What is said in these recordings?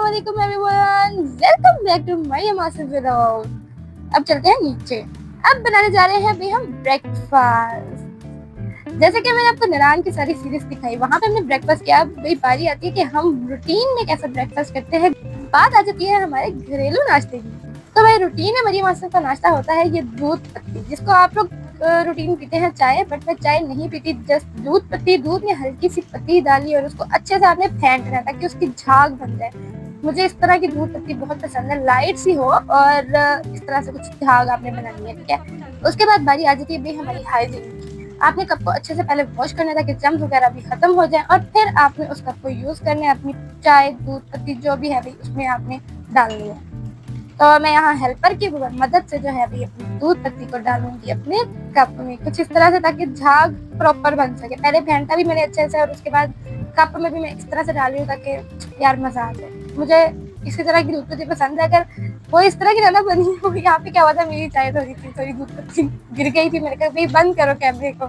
अस्सलामुअलैकुम everyone, welcome back to my master vlog. अब चलते हैं नीचे। अब बनाने जा रहे हैं अभी हम ब्रेकफास्ट। जैसे कि मैंने आपको नारायण की सारी सीरीज दिखाई, वहां पे हमने ब्रेकफास्ट किया। अब वही बारी आती है कि हम रूटीन में कैसा ब्रेकफास्ट करते हैं। बात आ जाती है हमारे घरेलू नाश्ते की। तो भाई रूटीन में मरियम मास्टर का नाश्ता होता है ये दूध पत्ती, जिसको आप लोग रूटीन पीते हैं चाय, बट मैं चाय नहीं पीती। जस्ट दूध पत्ती, दूध में हल्की सी पत्ती डाली और उसको अच्छे से आपने फेंटना है ताकि उसकी झाग बन जाए। मुझे इस तरह की दूध पत्ती बहुत पसंद है, लाइट सी हो और इस तरह से कुछ झाग आपने बनानी है, ठीक है। उसके बाद बारी आ जाती है भाई हमारी हाइजीन की। आपने कप को अच्छे से पहले वॉश करना है ताकि जम्स वगैरह भी खत्म हो जाए, और फिर आपने उस कप को यूज करना है अपनी चाय, दूध पत्ती जो भी है भाई उसमें आपने डालनी है। तो मैं यहाँ हेल्पर की मदद से जो है अभी अपनी दूध पत्ती को डालूंगी अपने कप में कुछ इस तरह से ताकि झाग प्रॉपर बन सके। पहले फेंटा भी मैंने अच्छे से और उसके बाद कप में भी मैं इस तरह से डाल रही हूँ ताकि यार मजा आ जाए। मुझे इसी तरह की दूध पत्ती पसंद है। अगर वो इस तरह की ज्यादा बनी हुई, यहाँ पे क्या हुआ था, मेरी चाय थोड़ी थी, थोड़ी दूध पत्ती गिर गई थी। मैंने कहा भाई बंद करो कैमरे को।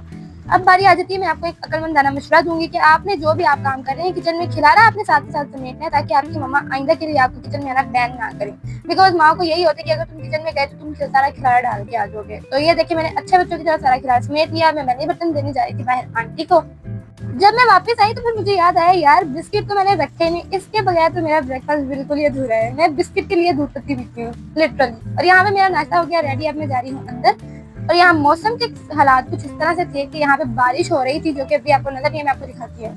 अब बारी आ जाती है, मैं आपको एक अक्लमंद दाना मशवरा दूंगी कि आपने जो भी आप काम कर रहे हैं किचन में, खिलाना आपने साथ ही साथ समेटना है ताकि आपकी मम्मा आइंदा के लिए आपको किचन में आना बैन ना करें। बिकॉज माँ को यही होता है कि अगर तुम किचन में गए तो तुम सारा खिलाना डाल के आ जाओगे। तो ये देखिए मैंने अच्छे बच्चों की तरह सारा खिलाना समेट लिया। मैं मैंने बर्तन देने जा रही थी बाहर आंटी को। जब मैं वापस आई तो फिर मुझे याद आया यार बिस्किट तो मैंने रखे नहीं, इसके बगैर तो मेरा ब्रेकफास्ट बिल्कुल ही अधूरा है। मैं बिस्किट के लिए दूध पत्ती पीती हूँ लिटरली। और यहाँ पे मेरा नाश्ता हो गया रेडी। अब मैं जा रही हूँ अंदर। और यहाँ मौसम के हालात कुछ इस तरह से थे कि यहाँ पे बारिश हो रही थी, जो कि अभी आपको नजर नहीं है, मैं आपको दिखाती हूँ।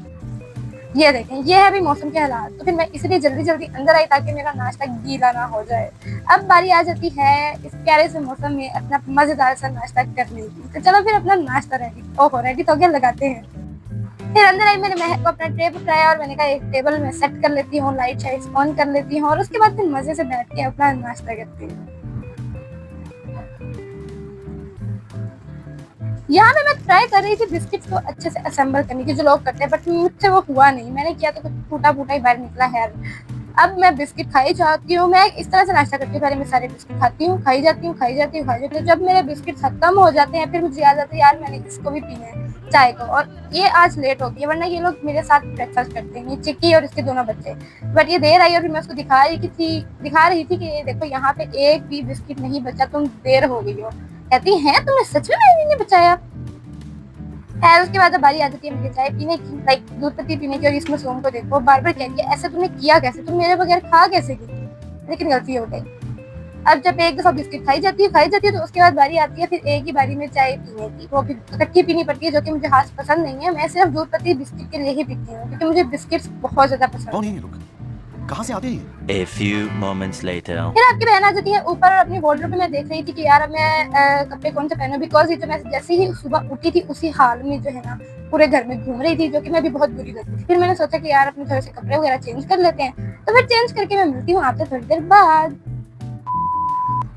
ये देखें, ये है अभी मौसम के हालात। तो फिर मैं इसलिए जल्दी जल्दी अंदर आई ताकि मेरा नाश्ता गीला ना हो जाए। अब बारी आ जाती है इस प्यारे से मौसम में अपना मजेदार सा नाश्ता करने की। तो चलो फिर अपना नाश्ता रेडी, ओहो रेडी तो गया, लगाते हैं। फिर अंदर आई, मैंने महक को अपना ट्रे पकड़ाया और मैंने कहा एक टेबल में सेट कर लेती हूँ, लाइट शाइट ऑन कर लेती हूँ और उसके बाद फिर मजे से बैठ के अपना नाश्ता करती हूँ। यहाँ पे मैं ट्राई कर रही थी बिस्किट्स को अच्छे से असेंबल करने की, जो लोग करते हैं, बट मुझसे वो हुआ नहीं। मैंने किया तो कुछ टूटा फूटा ही बाहर निकला है। अब मैं बिस्किट खाई जाती हूँ। मैं इस तरह से नाश्ता करती हूँ, पहले मैं सारे बिस्किट खाती हूँ, खाई जाती हूँ, खाई जाती हूँ, खाई जाती हूँ। जब मेरे बिस्किट खत्म हो जाते हैं फिर मुझे याद आता है यार मैंने इसको भी पीना है, चाय को। और ये आज लेट हो गई, वरना ये लोग मेरे साथ ब्रेकफास्ट करते हैं, ये चिक्की और इसके दोनों बच्चे। बट ये देर आई और फिर मैं उसको दिखा रही थी कि ये देखो यहाँ पे एक भी बिस्किट नहीं बचा, तुम देर हो गई हो। कहती है तुम्हें सच में नहीं बचाया है। उसके बाद बारी आ जाती है मुझे चाय पीने की, लाइक दूध पत्ती पीने की। और इसमें सोम को देखो बार बार कहती है ऐसे तुमने किया कैसे, तुम मेरे बगैर खा कैसे गई। लेकिन गलती हो गई। अब जब एक दफा बिस्किट खाई जाती है तो उसके बाद बारी आती है फिर एक ही बारी में चाय पीने की। वो फिर इकट्ठी पीनी पड़ती है, जो कि मुझे खास पसंद नहीं है। मैं सिर्फ दूध पत्ती बिस्किट के लिए ही पीती हूँ क्योंकि मुझे बिस्किट बहुत ज्यादा पसंद है। कहाँ से आते हैं? A few moments later. फिर आपकी बहन आ जाती है ऊपर और अपनी वार्डरोब में मैं देख रही थी कि यार अब मैं कपड़े कौन से पहनूं। बिकॉज ये जो मैं जैसे ही सुबह उठी थी उसी हाल में जो है ना पूरे घर में घूम रही थी, जो कि मैं भी बहुत बुरी लगती थी। फिर मैंने सोचा कि यार अपने थोड़े से कपड़े वगैरह चेंज कर लेते हैं। तो फिर चेंज करके मैं मिलती हूँ आपसे थोड़ी देर बाद।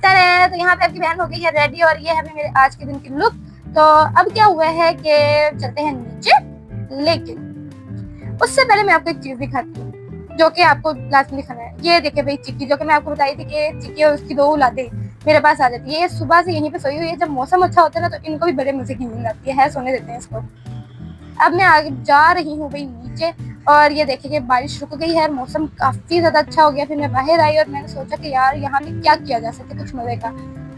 चले तो यहाँ पे आपकी बहन हो गई है रेडी और ये है मेरे आज के दिन की लुक। तो अब क्या हुआ है कि चलते हैं नीचे, लेकिन उससे पहले मैं आपको एक चीज दिखाती हूँ जो कि आपको लास्ट में दिखाना है। ये देखिए भाई चिक्की, जो कि मैं आपको बताई थी कि चिक्की और उसकी दो औलादें मेरे पास आ जाती है। ये सुबह से यहीं पे सोई हुई है। जब मौसम अच्छा होता है ना तो इनको भी बड़े मजे की नींद आती है, सोने देते हैं इसको। अब मैं आगे जा रही हूँ भाई नीचे और ये देखिए कि बारिश रुक गई है और मौसम काफी ज्यादा अच्छा हो गया। फिर मैं बाहर आई और मैंने सोचा कि यार यहाँ पे क्या किया जा सकता है कुछ मजे का।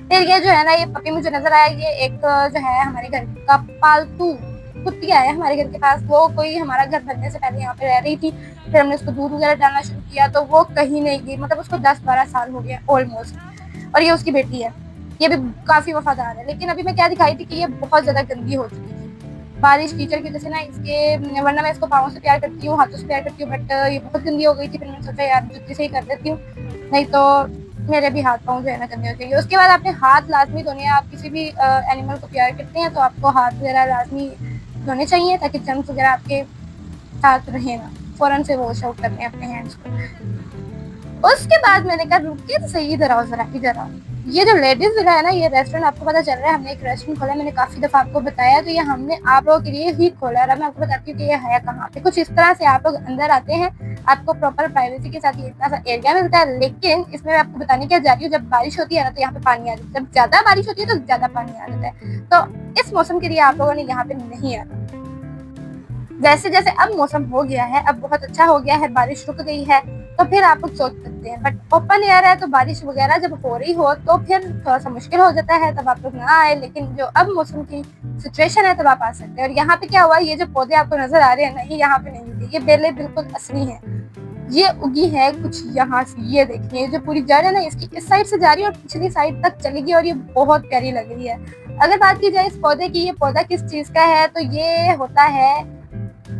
फिर ये जो है ना ये पपी मुझे नजर आया। ये एक जो है हमारे घर का पालतू कुत्तिया है हमारे घर के पास। वो कोई हमारा घर बनने से पहले यहाँ पे रह रही थी। फिर हमने उसको दूध वगैरह डालना शुरू किया तो वो कहीं नहीं गई, मतलब उसको 10-12 साल हो गया ऑलमोस्ट। और ये उसकी बेटी है, ये भी काफी वफादार है। लेकिन अभी मैं क्या दिखाई थी कि ये बहुत ज्यादा गंदी हो चुकी थी बारिश कीचड़ की वजह से ना इसके। वरना मैं इसको पाँव से प्यार करती हूँ, हाथों से प्यार करती हूँ, बट ये बहुत गंदी हो गई थी। फिर मैंने सोचा यार जुत्ती से ही कर देती हूँ, नहीं तो मेरे भी हाथ पाँव जो है ना गंदे हो जाएंगे। उसके बाद आपने हाथ लाजमी धोने हैं। आप किसी भी एनिमल को प्यार करते हैं तो आपको हाथ वगैरह लाजमी धोने चाहिए ताकि जर्म्स वगैरह आपके साथ रहे ना, फौरन से वॉश आउट करने अपने हैंड्स को। उसके बाद मैंने कहा रुकिए तो सही, इधर आओ जरा इधर आओ। ये जो लेडीज जगह है ना, ये रेस्टोरेंट आपको पता चल रहा है हमने एक रेस्टोरेंट खोला है। मैंने काफी दफा आपको बताया, तो ये हमने आप लोगों के लिए ही खोला है। मैं आपको बताती हूँ कि ये है कहाँ पे। कुछ इस तरह से आप लोग अंदर आते हैं, आपको प्रॉपर प्राइवेसी के साथ ये इतना सा एरिया मिलता है। लेकिन इसमें मैं आपको बताने क्या जा रही हूँ, जब बारिश होती है ना तो यहाँ पे पानी आ जाता है। जब ज्यादा बारिश होती है तो ज्यादा पानी आ जाता है। तो इस मौसम के लिए आप लोगों ने यहाँ पे नहीं आना। जैसे जैसे अब मौसम हो गया है, अब बहुत अच्छा हो गया है, बारिश रुक गई है, तो फिर आप लोग सोच सकते हैं। बट ओपन एयर है तो बारिश वगैरह जब हो रही हो तो फिर थोड़ा सा मुश्किल हो जाता है, तब आप लोग ना आए। लेकिन जो अब मौसम की सिचुएशन है तब आप आ सकते हैं। और यहाँ पे क्या हुआ, ये जो पौधे आपको नजर आ रहे हैं ना, ये यहाँ पे नहीं होते, ये बेलें बिल्कुल असली हैं। ये उगी है कुछ यहाँ से, ये देखिए जो पूरी जड़ है ना इसकी इस साइड से जा रही है और पिछली साइड तक चलेगी और ये बहुत प्यारी लग रही है। अगर बात की जाए इस पौधे की, ये पौधा किस चीज का है, तो ये होता है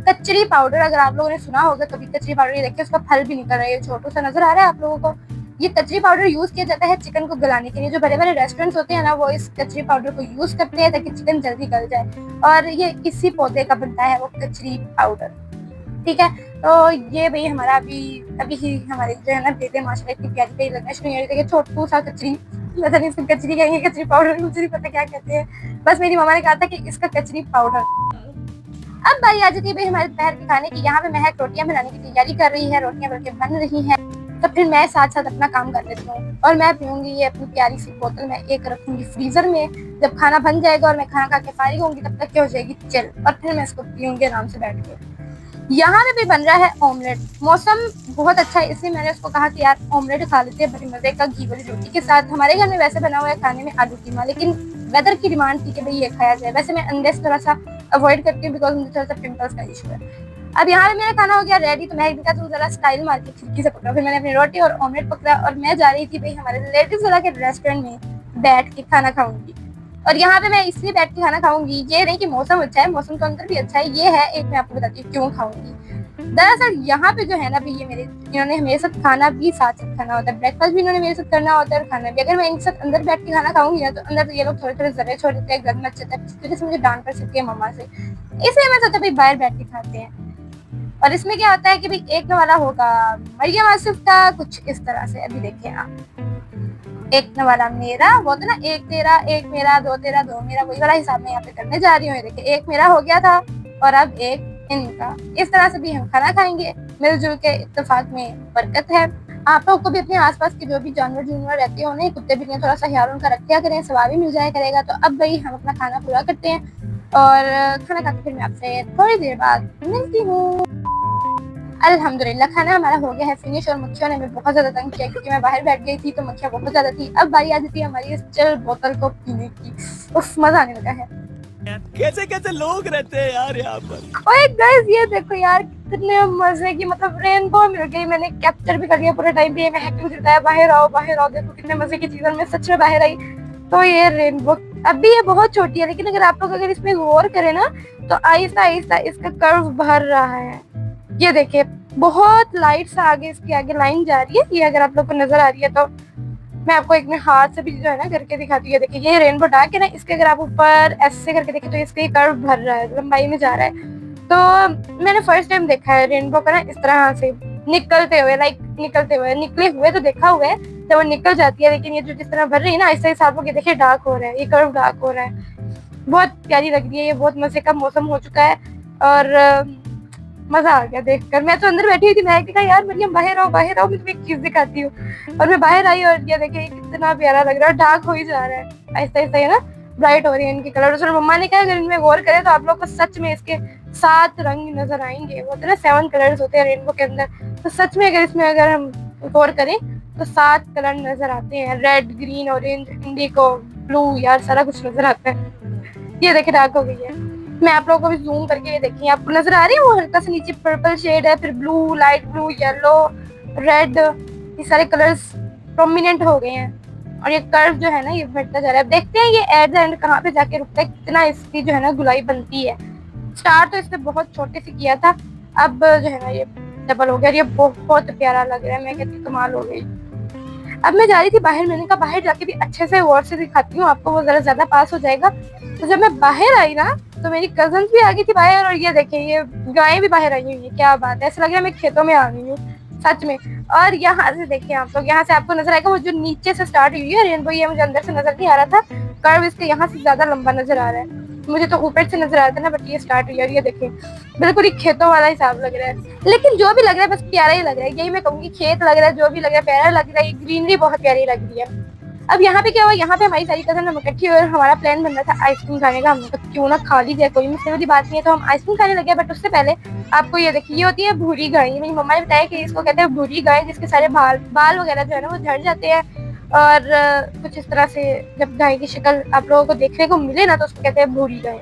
कचरी पाउडर। अगर आप लोगों ने सुना होगा कभी कचरी पाउडर, ये देखिए उसका फल भी निकल रहा है, छोटू सा नजर आ रहा है आप लोगों को। ये कचरी पाउडर यूज किया जाता है चिकन को गलाने के लिए। जो बड़े बड़े रेस्टोरेंट्स होते हैं ना, वो इस कचरी पाउडर को यूज करते हैं ताकि चिकन जल्दी गल जाए, और ये इसी पौधे का बनता है वो कचरी पाउडर। ठीक है, तो ये भाई हमारा अभी ही हमारे जो है ना बेटे माशाल्लाह इतनी प्यारी प्यारी लगना शुरू हो गई। छोटू सा कचरी, पता नहीं इसको कचरी कहेंगे, कचरी पाउडर मुझे नहीं पता क्या कहते हैं, बस मेरी मम्मा ने कहा था कि इसका कचरी पाउडर। अब बारी आ जाती है भाई हमारे दोपहर के खाने की। यहाँ पे महक रोटियां बनाने की तैयारी कर रही है, रोटियां बल्कि बन रही हैं। तो फिर मैं साथ साथ अपना काम कर लेती हूँ और मैं पीऊंगी ये अपनी प्यारी सी बोतल, मैं एक रखूंगी फ्रीजर में। जब खाना बन जाएगा और मैं खाना खा के फारिग होंगी तब तक क्या हो जाएगी चिल, और फिर मैं इसको पीऊंगी आराम से बैठ के। यहाँ पे भी बन रहा है ऑमलेट। मौसम बहुत अच्छा है इसलिए मैंने उसको कहा कि यार ऑमलेट खा लेते हैं बड़ी मजे का घी वाली रोटी के साथ। हमारे घर में वैसे बना हुआ है खाने में आलू कीमा, लेकिन वेदर की डिमांड थी कि भाई ये खाया जाए। वैसे मैं अंडे से थोड़ा सा अवॉइड करती हूँ बिकॉज मुझे थोड़ा सा पिंपल्स का इशू है। अब यहाँ पे मेरा खाना हो गया रेडी, तो मैं एक तू जरा स्टाइल मार के खिड़की से पकड़ा। फिर मैंने अपनी रोटी और ऑमलेट पकड़ा और मैं जा रही थी भाई हमारे रिलेटिव वाला के रेस्टोरेंट में बैठ के खाना खाऊंगी। और यहाँ पे मैं इसलिए बैठ के खाना खाऊंगी, ये नहीं कि मौसम अच्छा है, मौसम तो अंदर भी अच्छा है, ये है एक मैं आपको बताती हूँ क्यों खाऊंगी। दरअसल यहाँ पे जो है ना भाई ये इन्होंने मेरे साथ खाना भी साथ साथ खाना होता है, ब्रेकफास्ट भी इन्होंने मेरे साथ करना होता है और खाना भी। अगर मैं इनके साथ अंदर बैठ के खाना खाऊंगी ना तो अंदर तो ये लोग थोड़े थोड़े जरे छोड़ देते हैं, गंद मच जाता है, जिसकी वजह से मुझे डांट पड़ सकती है मम्मा से। इसलिए मैं सोचा भाई बाहर बैठ के खाते हैं। और इसमें क्या होता है कि भाई एक वाला होगा मरियम आसिफ का कुछ इस तरह से, अभी देखिए आप, एक वाला मेरा, वो तो ना एक तेरा एक मेरा दो तेरा दो मेरा, वही वाला हिसाब में यहाँ पे करने जा रही हूँ। देखिए एक मेरा हो गया था और अब एक इनका। इस तरह से भी हम खाना खाएंगे मिलजुल के, इत्तेफाक में बरकत है। आप लोग को भी अपने आसपास के जो भी जानवर रहते हैं उन्हें, कुत्ते बिल्लियां, थोड़ा सा ख्याल उनका रखा करें, सवाब भी मिल जाया करेगा। तो अब भाई हम अपना खाना पूरा करते हैं और खाना खाते फिर मैं आपसे थोड़ी देर बाद मिलती हूँ। अल्हम्दुलिल्लाह खाना हमारा हो गया है फिनिश और मक्खियों ने हमें बहुत ज्यादा तंग किया क्योंकि मैं बाहर बैठ गई थी तो मक्खियां बहुत ज्यादा थी। अब बारी आ जाती है हमारी इस चिल बोतल को पीने की। उफ, मजा आने लगा है। कैसे कैसे लोग रहते हैं यार यहाँ पर। ओए गाइस ये देखो यार कितने मजे की, मतलब रेनबो मिल गई, मैंने कैप्चर भी कर लिया पूरे टाइम पे। मैं हैकिंग से बताया बाहर आओ देखो कितने मजे की चीज है। मैं सच में बाहर आई तो ये रेनबो अभी ये बहुत छोटी है, लेकिन अगर इसमें गौर करें ना तो आहिस्ता आहिस्ता इसका कर्व भर रहा है। ये देखिए बहुत लाइट सा आगे इसके आगे लाइन जा रही है, ये अगर आप लोग को नजर आ रही है तो मैं आपको एक हाथ से भी जो है ना करके दिखाती हूँ। देखिए ये रेनबो डार्क है ना, इसके अगर आप ऊपर ऐसे करके देखें तो इसके कर्व भर रहा है, लंबाई में जा रहा है। तो मैंने फर्स्ट टाइम देखा है रेनबो का ना इस तरह से निकलते हुए निकले हुए तो देखा हुआ है जब वो निकल जाती है, लेकिन ये जो जिस तरह भर रही है ना ऐसे हिसाब के देखिए डार्क हो रहा है, ये कर्व डार्क हो रहा है, बहुत प्यारी लग रही है। ये बहुत मजे का मौसम हो चुका है और मजा आ गया देखकर। मैं तो अंदर बैठी हुई थी, मैं कहा यार मरियम बाहर आओ मैं तुम्हें एक चीज दिखाती हूँ। और मैं बाहर आई और ये देखिए कितना प्यारा लग रहा है, डार्क हो ही जा रहा है आहिस्ता आहिस्ता, है ना ब्राइट हो रही है इनके कलर। और मम्मा ने कहा अगर इनमें गौर करें तो आप लोग को सच में इसके 7 रंग नजर आएंगे। वो तो ना 7 कलर्स होते हैं रेनबो के अंदर, तो सच में अगर हम गौर करें तो 7 कलर नजर आते हैं, red green orange Indigo blue, यार सारा कुछ नजर आता है। ये देखिए डार्क हो गई है। मैं आप लोगों को भी जूम करके ये देखिए, आपको नजर आ रही है वो हल्का सा नीचे पर्पल शेड है, फिर blue, light blue, yellow, red, ये सारे कलर्स प्रोमिनेंट हो गए हैं और ये कर्व जो है ना ये बढ़ता जा रहा है। अब देखते हैं ये एट द एंड कहाँ पे जाके रुकता है, कितना इसकी जो है ना गुलाई बनती है। स्टार्ट तो इसने बहुत छोटे से किया था, अब जो है ना ये डबल हो गया, ये बहुत प्यारा लग रहा है, मैं कहती कमाल हो गई। अब मैं जा रही थी बाहर, मैंने कहा बाहर जाके भी अच्छे से गौर से दिखाती हूँ आपको, वो जरा ज्यादा पास हो जाएगा। तो जब मैं बाहर आई ना तो मेरी कजन भी आ गई थी बाहर और ये देखिए ये गायें भी बाहर आई हुई है, क्या बात है, ऐसा लग रहा है मैं खेतों में आ गई हूँ सच में। और यहाँ से देखिए आप लोग, यहाँ से आपको नजर आएगा वो जो नीचे से स्टार्ट हुई है रेनबो, ये मुझे अंदर से नजर नहीं आ रहा था, कर्व इसके यहाँ से ज्यादा लंबा नजर आ रहा है, मुझे तो ऊपर से नजर आ रहा था ना, बट ये स्टार्ट हुई है और ये देखिए बिल्कुल ही खेतों वाला हिसाब लग रहा है। लेकिन जो भी लग रहा है बस प्यारा ही लग रहा है, यही मैं कहूँगी, खेत लग रहा है, जो भी लग रहा है प्यारा लग रहा है, ग्रीनरी बहुत प्यारी लग रही है। अब यहाँ पे क्या हुआ, यहाँ पे हमारी सारी कजन हम इकट्ठी हुई और हमारा प्लान बन रहा था आइसक्रीम खाने का। हमने कहा क्यों ना खा ली जाए, कोई मुश्किल वाली बात नहीं है। तो हम आइसक्रीम खाने लगे। बट उससे पहले आपको ये देखिए, ये होती है भूरी गाय। मेरी मम्मा ने बताया कि इसको कहते हैं भूरी गाय, जिसके सारे बाल वगैरह जो है ना वो झड़ जाते हैं। और कुछ इस तरह से जब गाय की शक्ल आप लोगों को देखने को मिले ना तो उसको कहते हैं भूरी गाय।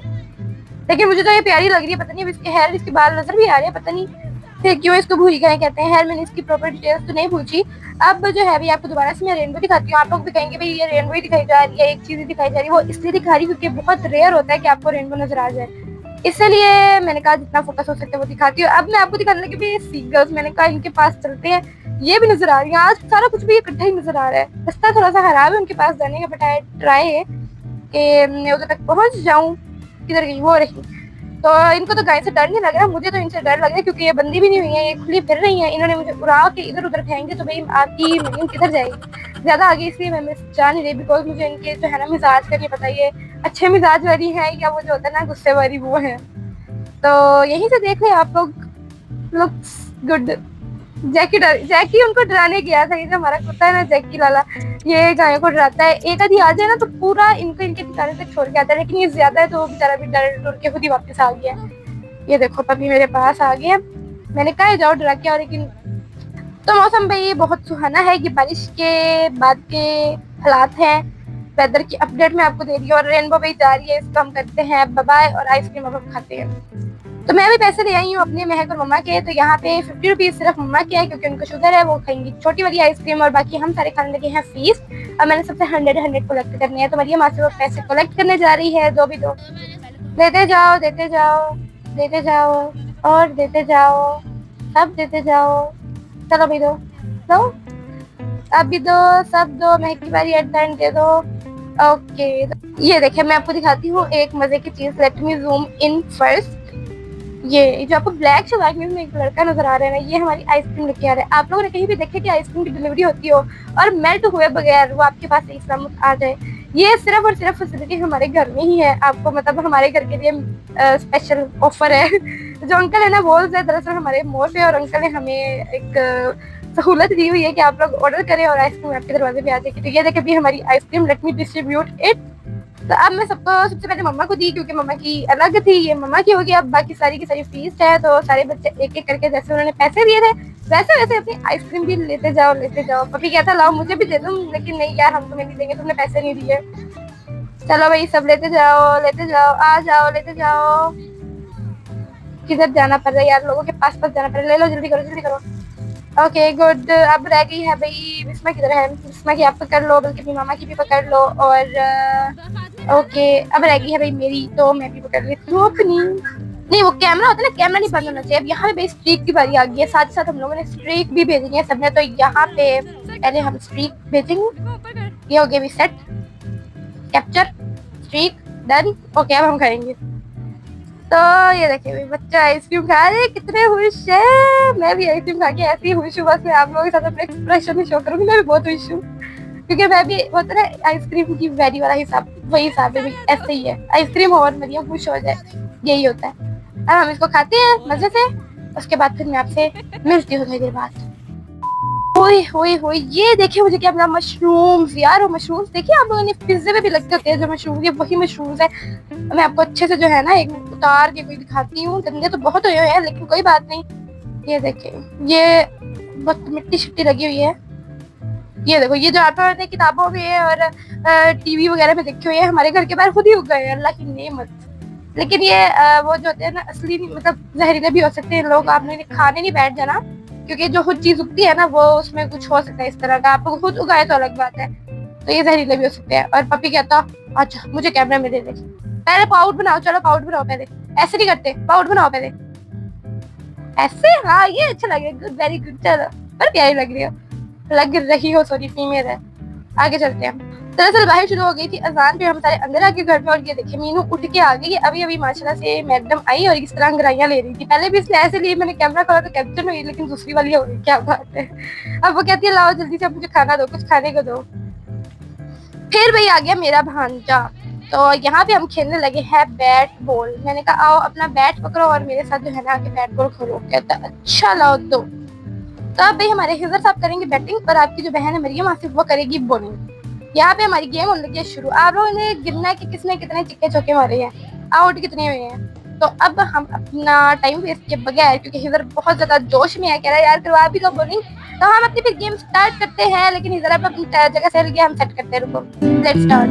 लेकिन मुझे तो ये प्यारी लग रही है, पता नहीं अब इसके हेयर, इसके बाल नजर भी आ रहे हैं, पता नहीं फिर क्यों इसको भूरी गाय कहते हैं। हेयर मैंने इसकी प्रॉपर डिटेल्स तो नहीं पूछी। अब जो है भाई आपको दोबारा से मैं रेनबो दिखाती हूँ। आप लोग भी कहेंगे भाई ये रेनबो ही दिखाई जा रही है, एक चीज ही दिखाई जा रही है। वो इसलिए दिखा रही है क्योंकि बहुत रेयर होता है कि आपको रेनबो नजर आ जाए, इसलिए मैंने कहा जितना फोकस हो सकता है वो दिखाती हूँ। अब मैं आपको दिखाने लगी भी सी गर्ल्स, मैंने कहा इनके पास चलते हैं, ये भी नजर आ रही है। आज सारा कुछ भी इकट्ठा ही नजर आ रहा है। रास्ता थोड़ा सा खराब है उनके पास जाने का, बट ट्राई है कि मैं उधर तक पहुंच जाऊं। किधर गई, वो रही। तो इनको तो गाय से डर नहीं लग रहा, मुझे तो इनसे डर लग रहा है क्योंकि ये बंदी भी नहीं हुई है, ये खुली फिर रही है। इन्होंने मुझे उड़ा के इधर उधर फेंकेंगे तो भाई आपकी मरीम किधर जाएगी। ज्यादा आगे इसलिए मैं जा नहीं रही बिकॉज मुझे इनके जो है ना मिजाज का नहीं पता, ये अच्छे मिजाज वाली है या वो जो होता है ना गुस्से वाली वो है। तो यहीं से देख ले आप लोग, लुक्स गुड। जैकी उनको डराने गया था। ये जो हमारा कुत्ता है ना जैकी लाला, ये गायों को डराता है। एक आधी आ जाए ना तो पूरा इनको इनके ठिकाने तक छोड़ के आता है, लेकिन ये ज्यादा है तो वो बेचारा भी डर डर के खुद ही वापस आ गया। ये देखो पपी मेरे पास आ गया, मैंने कहा जाओ डरा के। और लेकिन तो मौसम भाई बहुत सुहाना है, ये बारिश के बाद के हालात हैं। वेदर की अपडेट मैं आपको दे रही हूँ और रेनबो भी जा रही है, इसको हम करते हैं बाय और आइसक्रीम अब हम खाते हैं। तो मैं भी पैसे ले आई हूँ अपने महक और मम्मा के। तो यहाँ पे 50 रुपीज सिर्फ मम्मा के है क्योंकि उनको शुगर है, वो खाएंगी छोटी वाली आइसक्रीम और बाकी हम सारे खाने लगे हैं फीस। अब मैंने सबसे 100 कलेक्ट करने हैं। तो मरियम माँ से वो पैसे कलेक्ट करने जा रही है, दो भी दो। देते जाओ देते जाओ देते जाओ और देते जाओ, सब देते जाओ। चलो भी दो दो, अब भी दो, सब दो। महक की बारी एट द एंड दे दो। ओके ये देखिए मैं आपको दिखाती हूँ एक मजे की चीज। Let me zoom in first. ये जो आपको ब्लैक शलवार में एक लड़का नजर आ रहा है ना, ये हमारी आइसक्रीम लेके आ रहा है। आप लोगों ने कहीं भी देखे कि आइसक्रीम की डिलीवरी होती हो और मेल्ट हुए बगैर वो आपके पास एक सलामत आ जाए। ये सिर्फ और सिर्फ फैसिलिटी हमारे घर में ही है। आपको मतलब हमारे घर के लिए स्पेशल ऑफर है। जो अंकल है ना बोल से दरअसल हमारे मोर पे, और अंकल ने हमें एक सहूलत दी हुई है कि आप लोग ऑर्डर करें और आइसक्रीम आपके दरवाजे पे आ जाएगी। तो ये देखे भी हमारी ice cream, let me distribute it. तो अब मैं सबको सबसे पहले मम्मा को दी क्योंकि मम्मा की अलग थी, ये मम्मा की होगी। अब बाकी सारी की सारी फीस है तो सारे बच्चे एक एक करके जैसे उन्होंने पैसे दिए थे वैसे वैसे अपनी आइसक्रीम भी लेते जाओ लेते जाओ। पपी कहता लाओ मुझे भी दे दो, लेकिन नहीं यार हम तुम्हें नहीं देंगे, तुमने पैसे नहीं दिए। चलो भाई सब लेते जाओ, आ जाओ लेते जाओ। किधर जाना पड़ रहा है यार, लोगों के पास जाना पड़ रहा है। ले लो जल्दी करो जल्दी करो। Okay good. अब रह गई है भाई बिस्मा, किधर है बिस्मा की? आप पकड़ लो, बल्कि अपनी मामा की भी पकड़ लो। और ओके अब रह गई है भाई मेरी, तो मैं भी पकड़ लेती हूँ अपनी। नहीं वो कैमरा होता है ना, कैमरा नहीं बंद होना चाहिए। अब यहाँ पे भाई स्ट्रीक की बारी आ गई है, साथ साथ हम लोगों ने स्ट्रीक भी भेजी है सबने। तो यहाँ पे पहले हम स्ट्रीक भेजेंगे। ये हो गया भी set, capture streak done. Okay अब हम करेंगे। तो ये देखिए भाई बच्चा आइसक्रीम खा रहे, कितने खुश है। मैं भी आइसक्रीम खा के ऐसी खुश हूँ, बस मैं आप लोगों के साथ अपने एक्सप्रेशन ही शो करूंगी। मैं भी बहुत खुश हूँ क्योंकि मैं भी होता है आइसक्रीम की वेरी वाला हिसाब, वही हिसाब है, ऐसे ही है। आइसक्रीम और मरियम खुश हो जाए, यही होता है। अब हम इसको खाते हैं मजे से, उसके बाद फिर मैं आपसे मिलती हूँ थोड़ी देर बाद। ओए होए होए, ये देखिए मुझे क्या मिला, मशरूम्स यार। वो मशरूम्स देखिए आप लोगों ने पिज्जे में भी लगते होते हैं जो मशरूम, ये वही मशरूम्स है। मैं आपको अच्छे से जो है ना एक उतार के कोई दिखाती हूँ। गंदे तो बहुत हुए हैं लेकिन कोई बात नहीं। ये देखिए ये बहुत मिट्टी शिट्टी लगी हुई है। ये देखो ये जो आटा होते हैं किताबों में और टीवी वगैरह में देखे हुए हैं, हमारे घर के बाहर खुद ही उग गए हैं, अल्लाह की नेमत। लेकिन ये वो जो होते हैं ना असली मतलब जहरीले भी हो सकते हैं। लोग आपने खाने नहीं बैठ जाना क्योंकि जो खुद चीज उगती है ना वो उसमें कुछ हो सकता है इस तरह का। आप खुद उगाए तो अलग बात है, तो ये जहरीले भी हो सकते हैं। और पपी कहता अच्छा मुझे कैमरा में दे दे, पहले पाउडर बनाओ। चलो पाउडर बनाओ पहले, ऐसे नहीं करते, पाउडर बनाओ पहले ऐसे। हाँ ये अच्छा लग रहा है, गुड वेरी गुड। चलो पर प्यारी लग रही हो सॉरी फीमेल है। आगे चलते हैं। दरअसल बाहर शुरू हो गई थी अजान, पे हम सारे अंदर आके घर पे। और ये देखिए मीनू उठ के आ गई, अभी अभी माशाल्लाह से मैडम आई और इस तरह अंगराइयां ले रही थी। पहले भी इसने ऐसे लिए, मैंने कैमरा खोला तो कैप्चर हुई, लेकिन दूसरी वाली हो गई। क्या बात है। अब वो कहती है लाओ जल्दी से मुझे खाना दो, कुछ खाने को दो। फिर भाई आ गया मेरा भांजा। तो यहाँ पे हम खेलने लगे हैं बैट बॉल। मैंने कहा आओ अपना बैट पकड़ो और मेरे साथ जो है ना आके बैट बॉल खेलो। कहता अच्छा लाओ दो। तो अब भाई हमारे हिजर साहब करेंगे बैटिंग और आपकी जो बहन है मरियम आसिफ वो करेगी बॉलिंग। यहाँ पे हमारी गेम होने लगी है शुरू। आप लोगों ने गिनना है कि किसने कितने चिक्के चौके मारे हैं, आउट कितने हुए हैं। तो अब हम अपना टाइम वेस्ट के बगैर, क्योंकि हिजर बहुत ज्यादा जोश में है, कह रहा है यार करवा भी तो बॉलिंग, तो हम अपनी फिर गेम स्टार्ट करते हैं। लेकिन हिजर अब अपनी जगह से हिल गया, हम सेट करते हैं, रुको लेट्स स्टार्ट।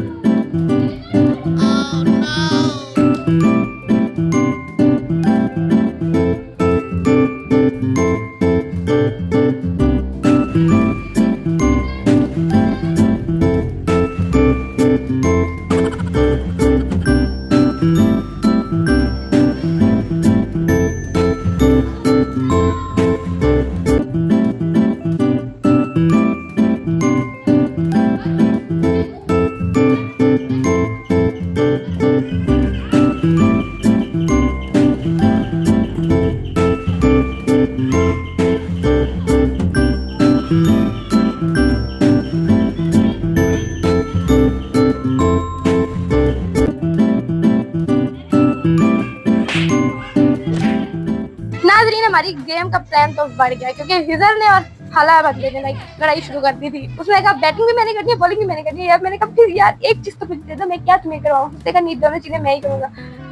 नाजरीन, हमारी गेम का प्लान तो बढ़ गया, क्योंकि हिजर ने और हाला बंदे ने लाइक लड़ाई शुरू कर दी थी। उसने कहा बैटिंग भी मैंने करनी है, बॉलिंग भी मैंने करनी है। यार मैंने कहा फिर यार एक चीज तो मुझे दे दो, मैं क्या तुम्हें करवाऊं। उसने कहा नहीं, दोनों चीजें मैं ही करूंगा।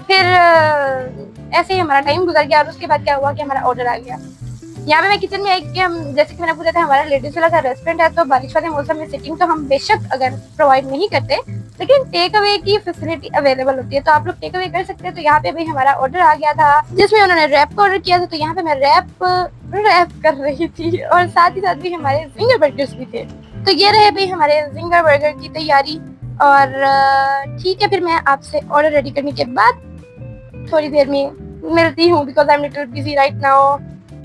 फिर ऐसे ही हमारा टाइम गुजर गया। और उसके बाद क्या हुआ कि हमारा ऑर्डर आ गया। यहाँ पे मैं किचन में आई कि हम, जैसे कि मैंने पूछा था, हमारा लेडीज वाला का रेस्टोरेंट है, तो बारिश वाले मौसम में सिटिंग तो हम बेशक अगर प्रोवाइड नहीं करते, लेकिन टेक अवे की फैसिलिटी अवेलेबल होती है, तो आप लोग टेक अवे कर सकते हैं। तो यहाँ पे भी हमारा ऑर्डर आ गया था, जिसमें उन्होंने रैप का ऑर्डर किया था। तो यहाँ पे मैं रैप कर रही थी, और साथ ही साथ भी हमारे जिंगर बर्गर्स भी थे। तो ये रहे भाई हमारे जिंगर बर्गर की तैयारी। और ठीक है, फिर मैं आपसे ऑर्डर रेडी करने के बाद थोड़ी देर में मिलती हूँ, because I am little busy right now.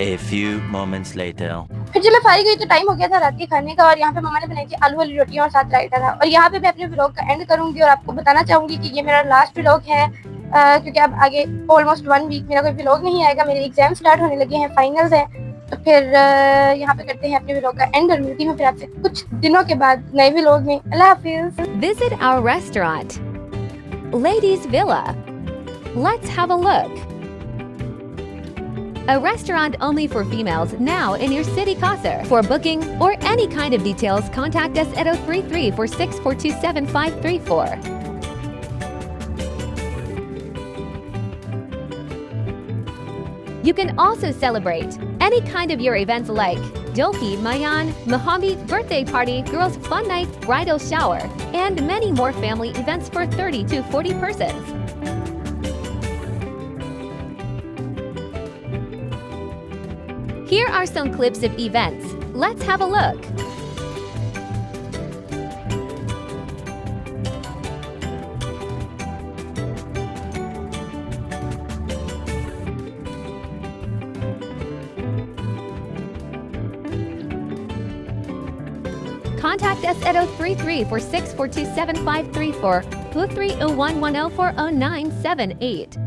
A few moments later. फिर जब मैं फारिग हुई तो टाइम हो गया था रात के खाने का, और यहाँ पे मम्मा ने बनाई थी आलू वाली रोटियां और साथ रायता था। और यहाँ पे मैं अपने व्लॉग का एंड करूंगी, और आपको बताना चाहूंगी कि ये मेरा लास्ट व्लॉग है, क्योंकि अब आगे ऑलमोस्ट 1 वीक मेरा कोई व्लॉग नहीं आएगा। मेरे एग्जाम स्टार्ट होने लगे हैं, फाइनल्स हैं। तो फिर यहाँ पे करते हैं अपने व्लॉग का एंड, और मिलती हूँ फिर आपसे कुछ दिनों के बाद नए व्लॉग में। अल्लाह हाफिज। Visit our restaurant, Ladies Villa. Let's have a look. A restaurant only for females now in your city, Qasr. For booking or any kind of details, contact us at 033-46427534. You can also celebrate any kind of your events like Dohi, Mayan, Mohami, birthday party, girls' fun night, bridal shower, and many more family events for 30 to 40 persons. Here are some clips of events. Let's have a look. Contact us at 033-46427534, 030110400978.